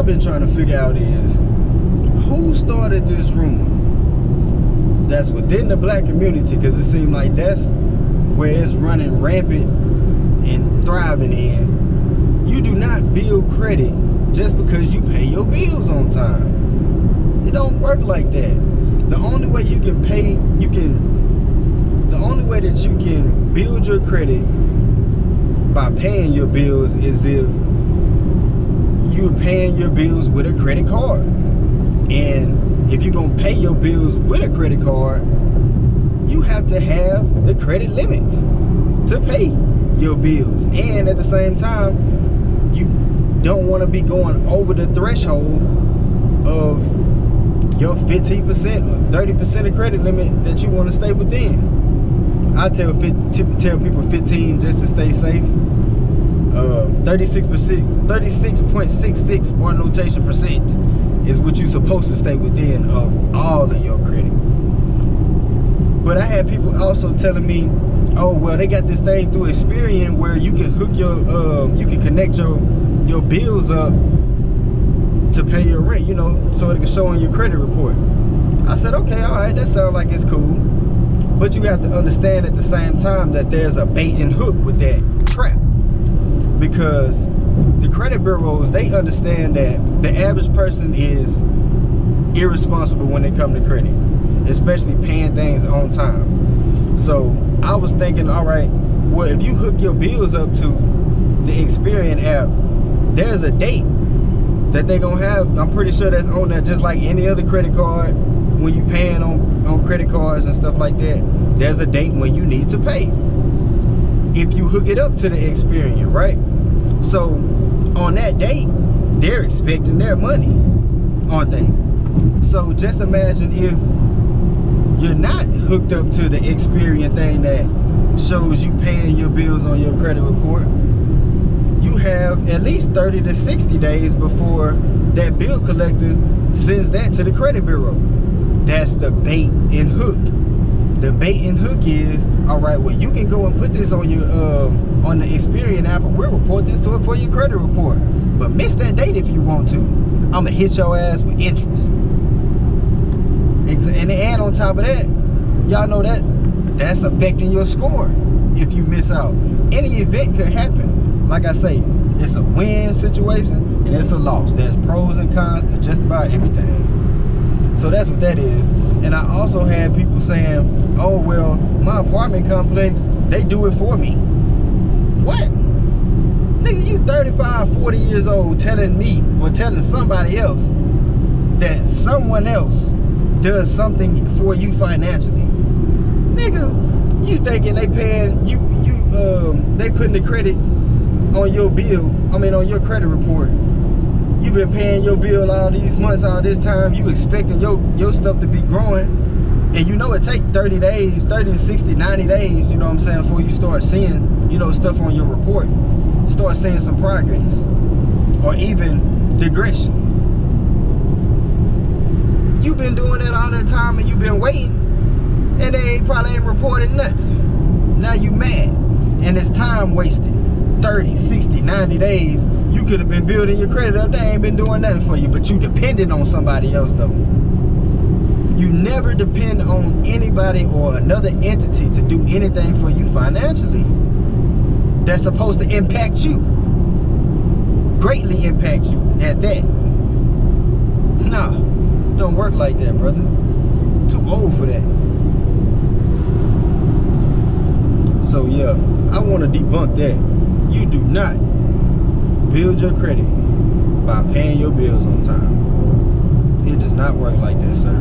I've been trying to figure out is, who started this rumor that's within the black community? Because it seems like that's where it's running rampant and thriving in. You do not build credit just because you pay your bills on time. It don't work like that. The only way you can pay, the only way that you can build your credit by paying your bills is if you're paying your bills with a credit card. And if you're gonna pay your bills with a credit card, you have to have the credit limit to pay your bills. And at the same time, you don't want to be going over the threshold of your 15% or 30% of credit limit that you want to stay within. I tell people 15 just to stay safe. 36.66 bar notation percent is what you're supposed to stay within of all of your credit. But I had people also telling me, oh well, they got this thing through Experian where you can hook your you can connect your bills up to pay your rent, you know, so it can show on your credit report. I said, okay, all right, that sounds like it's cool. But you have to understand at the same time that there's a bait and hook with that trap. Because the credit bureaus, they understand that the average person is irresponsible when it comes to credit, especially paying things on time. So I was thinking, all right, well, if you hook your bills up to the Experian app, there's a date that they're gonna have. I'm pretty sure that's on there, just like any other credit card. When you paying on credit cards and stuff like that, there's a date when you need to pay if you hook it up to the Experian, right? So on that date, they're expecting their money, aren't they? So just imagine if you're not hooked up to the Experian thing that shows you paying your bills on your credit report. You have at least 30 to 60 days before that bill collector sends that to the credit bureau. That's the bait and hook. The bait and hook is, all right, well, you can go and put this on your on the Experian app, and we'll report this to it for your credit report. But miss that date if you want to. I'ma hit your ass with interest. And on top of that, y'all know that that's affecting your score if you miss out. Any event could happen. Like I say, it's a win situation and it's a loss. There's pros and cons to just about everything. So that's what that is. And I also had people saying, oh well, my apartment complex, they do it for me. What? Nigga, you 35, 40 years old telling me or telling somebody else that someone else does something for you financially. Nigga, you thinking they paying they putting the credit on your bill, I mean on your credit report. You've been paying your bill all these months, all this time, you expecting your stuff to be growing, and you know it take 30 days, 30 to 60, 90 days, you know what I'm saying, before you start seeing, you know, stuff on your report. Start seeing some progress or even digression. You've been doing that all that time and you've been waiting, and they probably ain't reported nothing. Now you mad, and it's time wasted. 30, 60, 90 days, you could have been building your credit up. They ain't been doing nothing for you, but you depended on somebody else though. You never depend on anybody or another entity to do anything for you financially. That's supposed to impact you, greatly impact you at that. Nah, don't work like that, brother. Too old for that. So yeah, I want to debunk that. You do not build your credit by paying your bills on time. It does not work like that, sir.